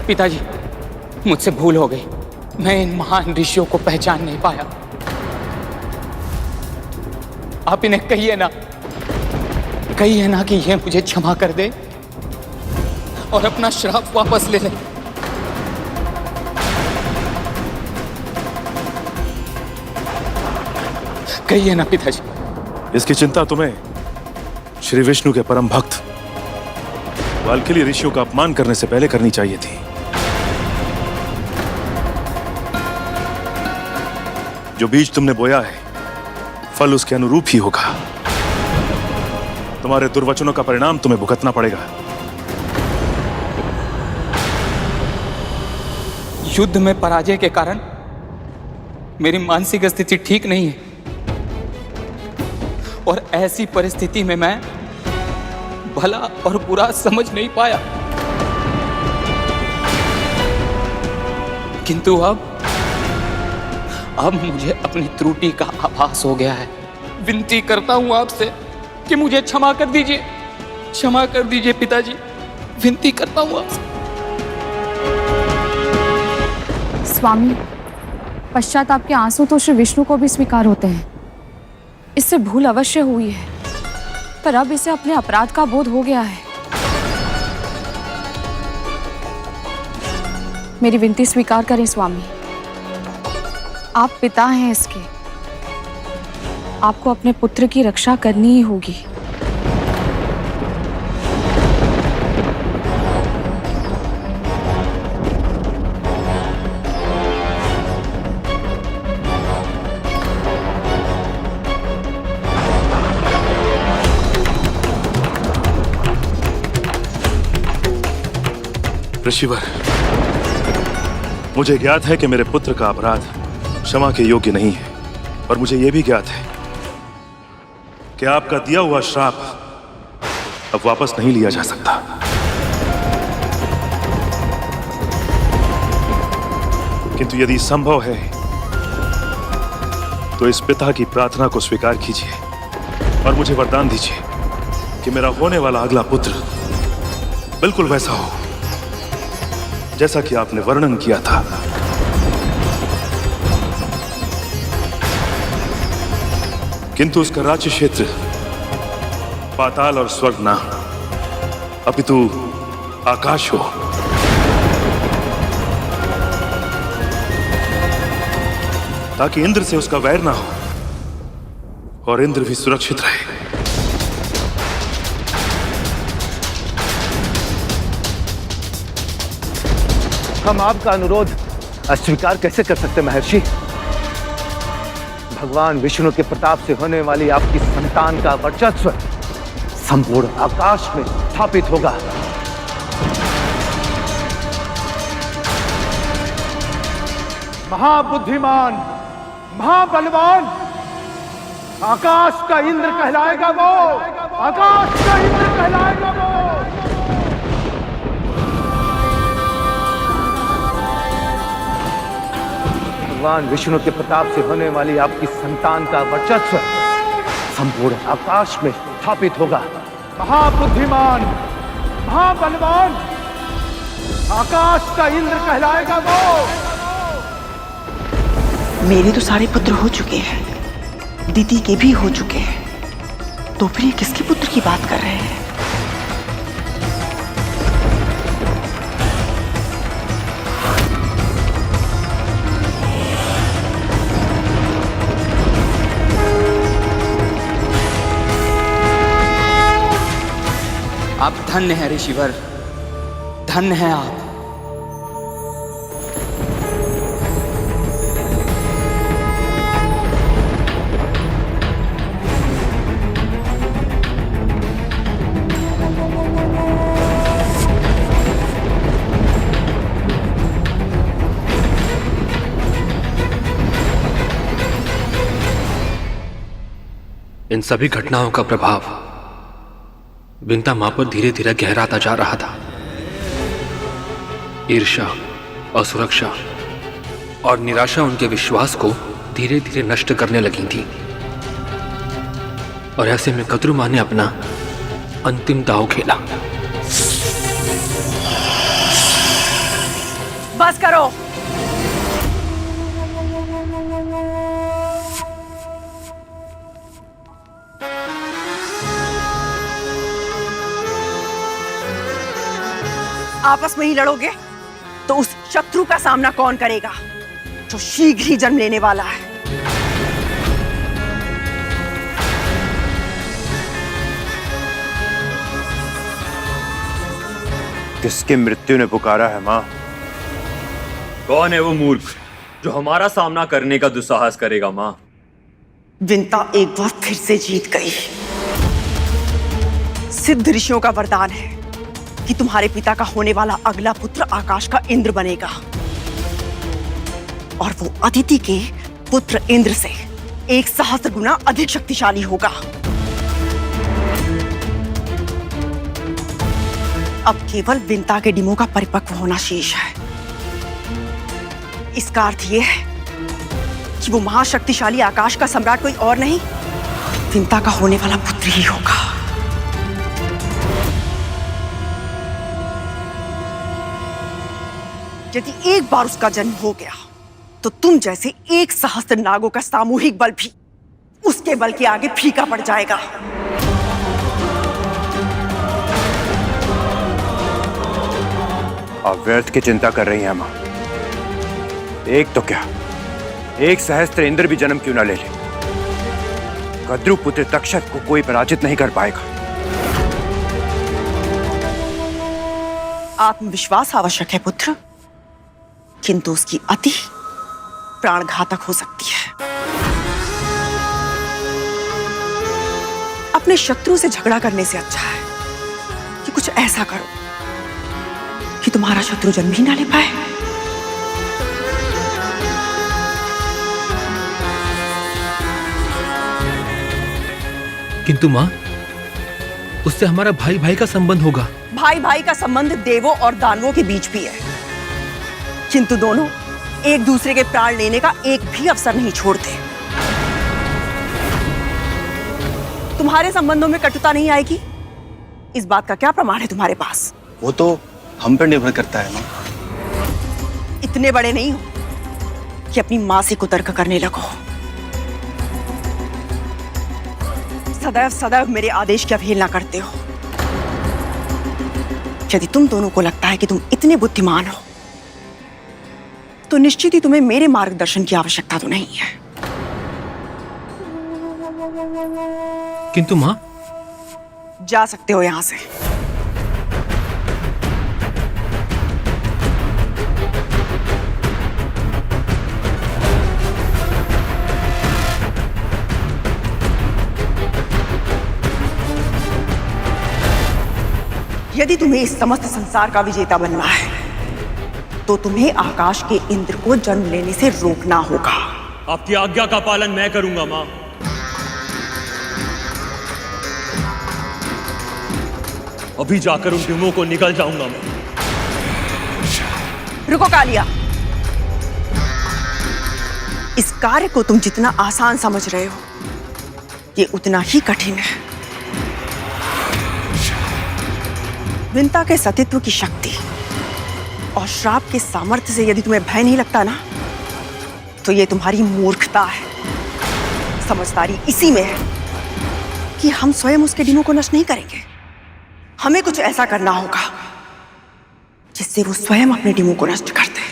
पिताजी, मुझसे भूल हो गई। मैं इन महान ऋषियों को पहचान नहीं पाया। आप इन्हें कहिए ना कि ये मुझे क्षमा कर दे और अपना श्राप वापस ले ले। कहिए ना पिताजी। इसकी चिंता तुम्हें श्री विष्णु के परम भक्त वाल्कीली ऋषियों का अपमान करने से पहले करनी चाहिए थी। जो बीज तुमने बोया है, फल उसके अनुरूप ही होगा। तुम्हारे दुर्वचनों का परिणाम तुम्हें भुगतना पड़ेगा। युद्ध में पराजय के कारण मेरी मानसिक स्थिति ठीक नहीं है और ऐसी परिस्थिति में मैं भला और बुरा समझ नहीं पाया। किंतु अब मुझे अपनी त्रुटि का आभास हो गया है। विनती करता हूं आपसे कि मुझे क्षमा कर दीजिए, क्षमा कर दीजिए पिताजी, विनती करता हूं आपसे। स्वामी, पश्चाताप के आंसू तो श्री विष्णु को भी स्वीकार होते हैं। इससे भूल अवश्य हुई है, पर अब इसे अपने अपराध का बोध हो गया है। मेरी विनती स्वीकार करें स्वामी। आप पिता हैं इसके, आपको अपने पुत्र की रक्षा करनी ही होगी। ऋषिवर, मुझे ज्ञात है कि मेरे पुत्र का अपराध क्षमा के योग्य नहीं है, और मुझे यह भी ज्ञात है कि आपका दिया हुआ श्राप अब वापस नहीं लिया जा सकता। किंतु यदि संभव है तो इस पिता की प्रार्थना को स्वीकार कीजिए और मुझे वरदान दीजिए कि मेरा होने वाला अगला पुत्र बिल्कुल वैसा हो जैसा कि आपने वर्णन किया था। किंतु उसका राज्य क्षेत्र पाताल और स्वर्ग ना, अपितु आकाश हो। ताकि इंद्र से उसका वैर ना हो और इंद्र भी सुरक्षित रहे। हम आपका अनुरोध अस्वीकार कैसे कर सकते महर्षि? भगवान विष्णु के प्रताप से होने वाली आपकी संतान का वर्चस्व संपूर्ण आकाश में स्थापित होगा। महाबुद्धिमान, महाबलवान, आकाश का इंद्र कहलाएगा वो, आकाश का इंद्र कहलाएगा वो। भगवान विष्णु के प्रताप से होने वाली आपकी संतान का वर्चस्व संपूर्ण आकाश में स्थापित होगा। महाबुद्धिमान, महाबलवान, आकाश का इंद्र कहलाएगा वो। मेरे तो सारे पुत्र हो चुके हैं, दीदी के भी हो चुके हैं, तो फिर ये किसके पुत्र की बात कर रहे हैं? आप धन्य हैं ऋषिवर, धन्य हैं आप। इन सभी घटनाओं का प्रभाव बिंता मां पर धीरे धीरे गहराता जा रहा था। ईर्ष्या, असुरक्षा और निराशा उनके विश्वास को धीरे धीरे नष्ट करने लगी थी, और ऐसे में कद्रू मां ने अपना अंतिम दांव खेला। दुस्साहस करो। आपस में ही लड़ोगे तो उस शत्रु का सामना कौन करेगा जो शीघ्र ही जन्म लेने वाला है? किसकी मृत्यु ने पुकारा है मां? कौन है वो मूर्ख जो हमारा सामना करने का दुस्साहस करेगा मां? विंता एक बार फिर से जीत गई। सिद्ध ऋषियों का वरदान है कि तुम्हारे पिता का होने वाला अगला पुत्र आकाश का इंद्र बनेगा और वो अदिति के पुत्र इंद्र से 1,000 गुना अधिक शक्तिशाली होगा। अब केवल विंता के डिमो का परिपक्व होना शेष है। इसका अर्थ यह है कि वो महाशक्तिशाली आकाश का सम्राट कोई और नहीं, विंता का होने वाला पुत्र ही होगा। यदि एक बार उसका जन्म हो गया तो तुम जैसे 1,000 नागों का सामूहिक बल भी उसके बल के आगे फीका पड़ जाएगा। आप व्यर्थ की चिंता कर रही हैं मां। एक तो क्या, 1,000 इंद्र भी जन्म क्यों ना ले ले, कद्रु पुत्र तक्षक को कोई पराजित नहीं कर पाएगा। आत्मविश्वास आवश्यक है पुत्र, किंतु उसकी अति प्राणघातक हो सकती है। अपने शत्रु से झगड़ा करने से अच्छा है कि कुछ ऐसा करो कि तुम्हारा शत्रु जन्म ही ना ले पाए। किंतु माँ, उससे हमारा भाई भाई का संबंध होगा। भाई भाई का संबंध देवों और दानवों के बीच भी है, किंतु दोनों एक दूसरे के प्राण लेने का एक भी अवसर नहीं छोड़ते। तुम्हारे संबंधों में कटुता नहीं आएगी, इस बात का क्या प्रमाण है तुम्हारे पास? वो तो हम पर निर्भर करता है ना। इतने बड़े नहीं हो कि अपनी मां से कुतर्क करने लगो। सदैव सदैव मेरे आदेश की अवहेलना करते हो। यदि तुम दोनों को लगता है कि तुम इतने बुद्धिमान हो तो निश्चित ही तुम्हें मेरे मार्गदर्शन की आवश्यकता तो नहीं है। किंतु माँ, जा सकते हो यहां से। यदि तुम्हें इस समस्त संसार का विजेता बनना है तो तुम्हें आकाश के इंद्र को जन्म लेने से रोकना होगा। आपकी आज्ञा का पालन मैं करूंगा मां। अभी जाकर उन डिमों को निकल जाऊंगा मैं। रुको कालिया, इस कार्य को तुम जितना आसान समझ रहे हो ये उतना ही कठिन है। विंता के सतीत्व की शक्ति और श्राप के सामर्थ्य से यदि तुम्हें भय नहीं लगता ना, तो ये तुम्हारी मूर्खता है। समझदारी इसी में है कि हम स्वयं उसके डिमों को नष्ट नहीं करेंगे। हमें कुछ ऐसा करना होगा जिससे वो स्वयं अपने डिमों को नष्ट कर दे।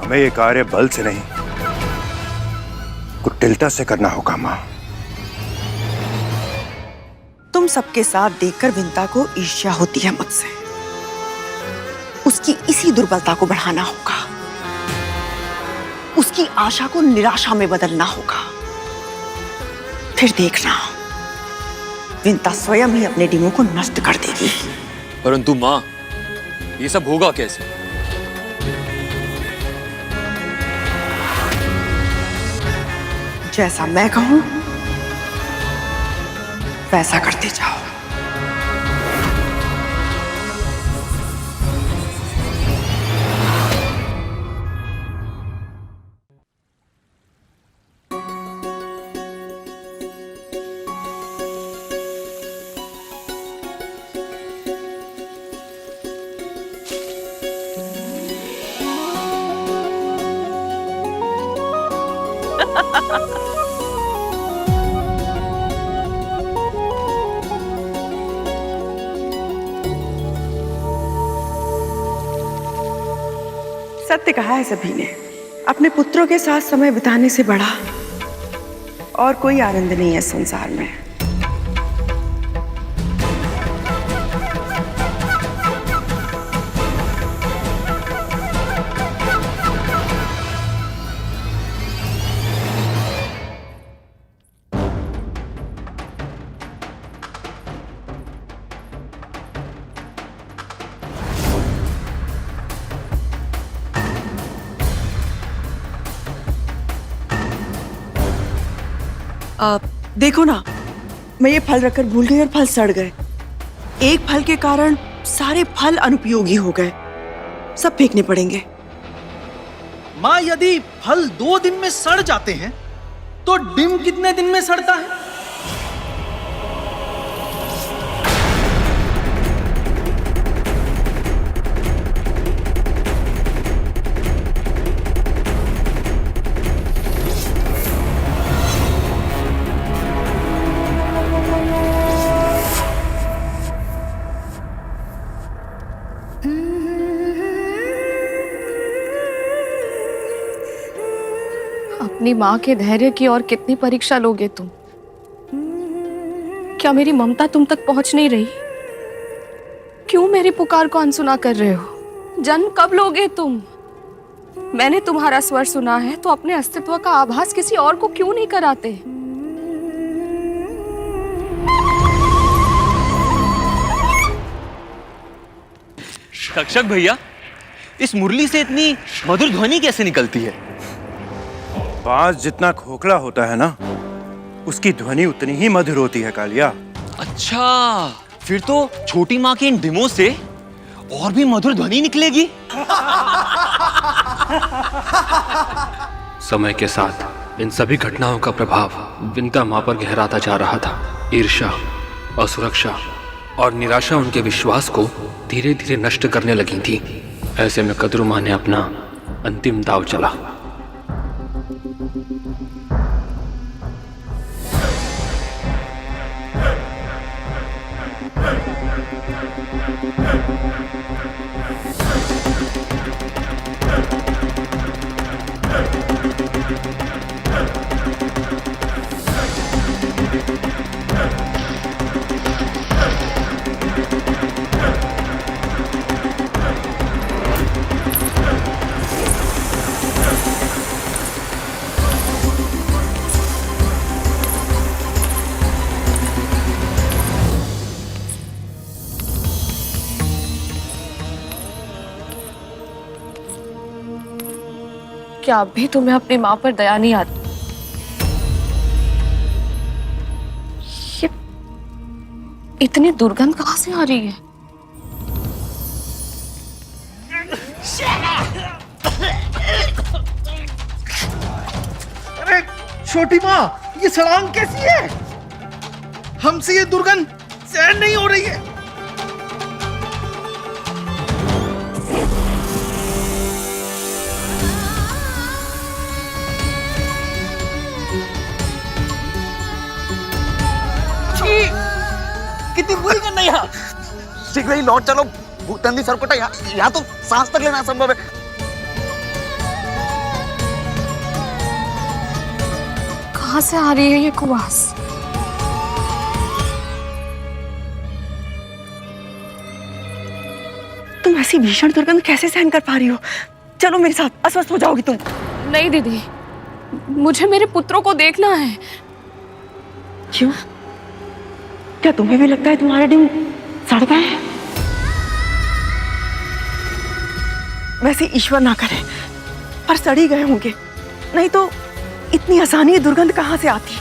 हमें ये कार्य बल से नहीं, कुटिलता से करना होगा मां। तुम सबके साथ देखकर विंता को ईर्ष्या होती है मुझसे। उसकी इसी दुर्बलता को बढ़ाना होगा, उसकी आशा को निराशा में बदलना होगा। फिर देखना, विंता स्वयं ही अपने डिमों को नष्ट कर देगी। परंतु मां, ये सब होगा कैसे? जैसा मैं कहूं वैसा करते जाओ। सत्य कहा है सभी ने, अपने पुत्रों के साथ समय बिताने से बड़ा और कोई आनंद नहीं है संसार में। देखो ना, मैं ये फल रखकर भूल गई और फल सड़ गए। एक फल के कारण सारे फल अनुपयोगी हो गए, सब फेंकने पड़ेंगे। माँ, यदि फल 2 दिन में सड़ जाते हैं तो डिम कितने दिन में सड़ता है? अपनी माँ के धैर्य की और कितनी परीक्षा लोगे तुम? क्या मेरी ममता तुम तक पहुंच नहीं रही? क्यों मेरी पुकार को अनसुना कर रहे हो? जन्म कब लोगे तुम? मैंने तुम्हारा स्वर सुना है तो अपने अस्तित्व का आभास किसी और को क्यों नहीं कराते? तक्षक भैया, इस मुरली से इतनी मधुर ध्वनि कैसे निकलती है? बाज जितना खोखला होता है ना, उसकी ध्वनि उतनी ही मधुर होती है कालिया। अच्छा, फिर तो छोटी माँ के इन डिमों से और भी मधुर ध्वनि निकलेगी। समय के साथ इन सभी घटनाओं का प्रभाव विंता माँ पर गहराता जा रहा था। ईर्ष्या, असुरक्षा और निराशा उनके विश्वास को धीरे धीरे नष्ट करने लगी थी। ऐसे में कद्रू माँ ने अपना अंतिम दांव चला। क्या अब भी तुम्हें अपनी माँ पर दया नहीं आती? ये इतनी दुर्गंध कहाँ से आ रही है? अरे छोटी माँ, ये सड़ांग कैसी है? हमसे ये दुर्गंध सहन नहीं हो रही है। कितनी बुरी गंध है यहाँ। शीघ्र ही लौट चलो भूतंदी सरकोटा, यहाँ तो सांस तक लेना असंभव है। कहाँ से आ रही है ये कुवास? तुम ऐसी भीषण दुर्गंध कैसे सहन कर पा रही हो? चलो मेरे साथ, अस्वस्थ हो जाओगी तुम। नहीं दीदी, मुझे मेरे पुत्रों को देखना है। क्यों? क्या तुम्हें भी लगता है तुम्हारे डिम सड़ गए हैं? वैसे ईश्वर ना करे पर सड़ ही गए होंगे, नहीं तो इतनी आसानी दुर्गंध कहाँ से आती?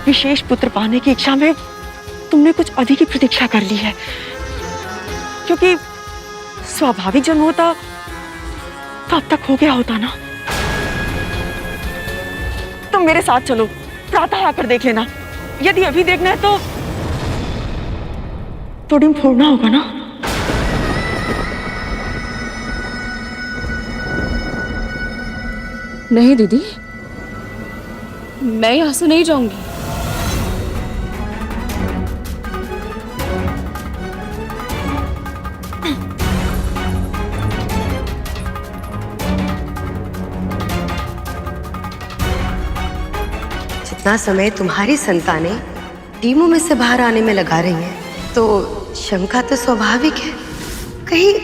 विशेष पुत्र पाने की इच्छा में तुमने कुछ अधिक ही प्रतीक्षा कर ली है, क्योंकि स्वाभाविक जन्म होता तो अब तक हो गया होता ना। तुम मेरे साथ चलो, प्रातः आकर देख लेना। यदि अभी देखना है तो डिम फोड़ना होगा ना। नहीं दीदी, मैं यहाँ से नहीं जाऊंगी। जितना समय तुम्हारी संतानें टीमों में से बाहर आने में लगा रही हैं, तो शंका तो स्वाभाविक है। कहीं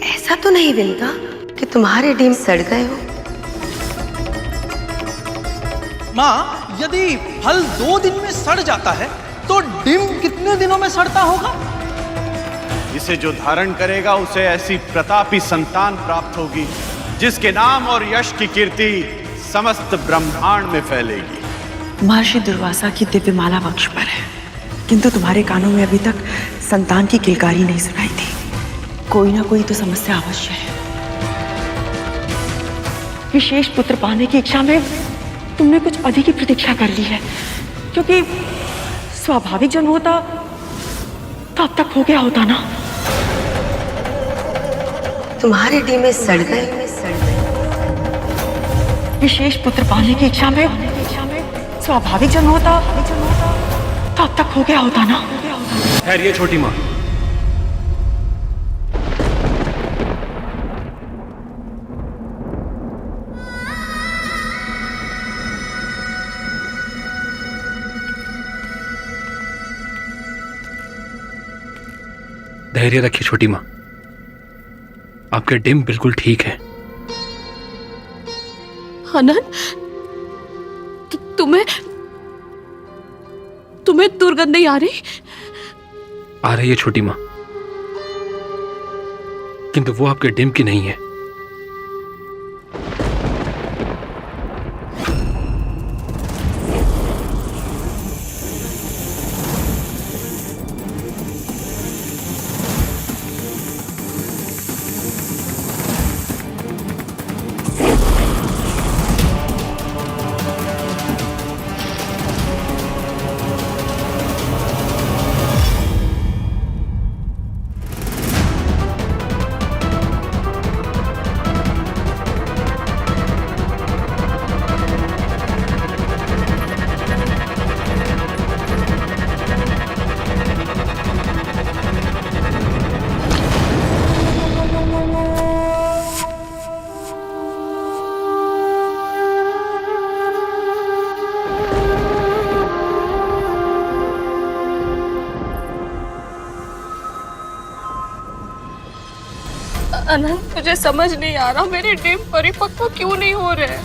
ऐसा तो नहीं विंता कि तुम्हारे डीम सड़ गए हो? माँ, यदि फल 2 दिन में सड़ जाता है तो डिम कितने दिनों में सड़ता होगा? इसे जो धारण करेगा उसे ऐसी प्रतापी संतान प्राप्त होगी जिसके नाम और यश की कीर्ति समस्त ब्रह्मांड में फैलेगी। महर्षि दुर्वासा की दिव्य माला वंश पर है, किंतु तुम्हारे कानों में अभी तक संतान की किलकारी नहीं सुनाई थी। कोई ना कोई तो समस्या अवश्य है। विशेष पुत्र पाने की इच्छा में तुमने कुछ अधिक ही प्रतीक्षा कर ली है, क्योंकि स्वाभाविक जन्म होता तो अब तक हो गया होता ना। तुम्हारे डी में सड़ गए। विशेष पुत्र पाने की इच्छा में स्वाभाविक जन्म होता तो अब तक हो गया होता ना। ठहरिए छोटी माँ। धैर्य रखिए छोटी माँ, आपके डिम बिल्कुल ठीक है। आनंद, तुम्हें दुर्गंध नहीं आ रही? आ रही है छोटी माँ, किंतु वो आपके डिम की नहीं है। अनंत, मुझे समझ नहीं आ रहा मेरे डिम परिपक्व क्यों नहीं हो रहे।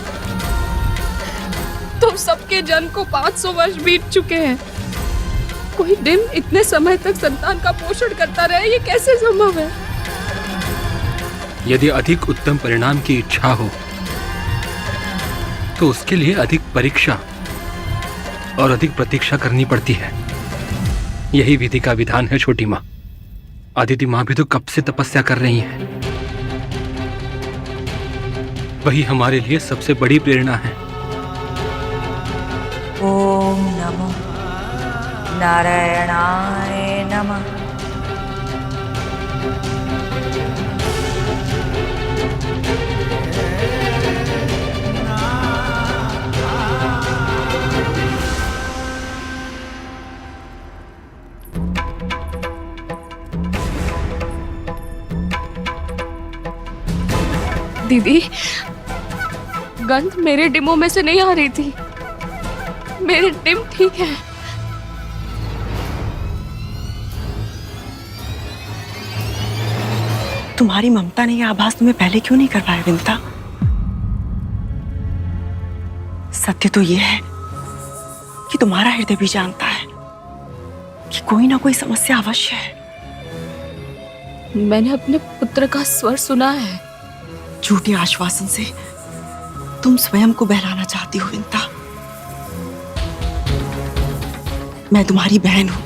तुम सबके जन्म को 500 वर्ष बीत चुके हैं, कोई डिम इतने समय तक संतान का पोषण करता रहे, ये कैसे संभव है? यदि अधिक उत्तम परिणाम की इच्छा हो तो उसके लिए अधिक परीक्षा और अधिक प्रतीक्षा करनी पड़ती है। यही विधि का विधान है छोटी माँ। अदिति माँ भी तो कब से तपस्या कर रही हैं। वही हमारे लिए सबसे बड़ी प्रेरणा है। ओम नमो नारायणाय नमः। दीदी, गंध मेरे डिमों में से नहीं आ रही थी। मेरे डिम ठीक है। तुम्हारी ममता ने यह आभास तुम्हें पहले क्यों नहीं करवाया विंता? सत्य तो यह है कि तुम्हारा हृदय भी जानता है कि कोई ना कोई समस्या अवश्य है। मैंने अपने पुत्र का स्वर सुना है। झूठे आश्वासन से तुम स्वयं को बहलाना चाहती हो विंता। मैं तुम्हारी बहन हूं,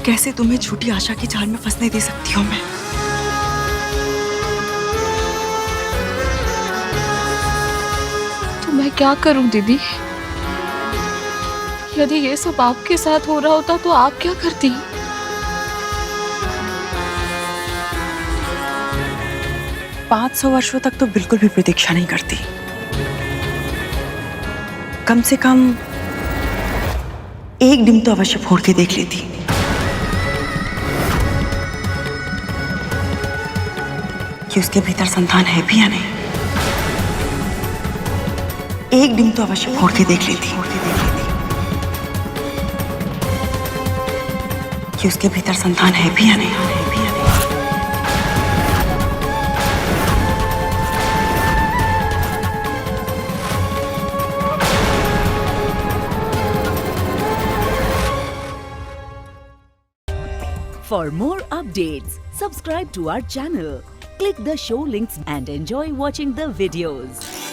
कैसे तुम्हें झूठी आशा की जाल में फंसने दे सकती हूं मैं? तो मैं क्या करूं दीदी? यदि ये सब आपके साथ हो रहा होता तो आप क्या करती? पाँच 500 वर्षों तक तो बिल्कुल भी प्रतीक्षा नहीं करती। कम से कम एक डिम तो अवश्य फोड़ के देख लेती। कि उसके भीतर संतान है भी या नहीं। एक डिम तो अवश्य फोड़ के देख लेती। कि उसके भीतर संतान है भी या नहीं। For more updates, subscribe to our channel, click the show links and enjoy watching the videos.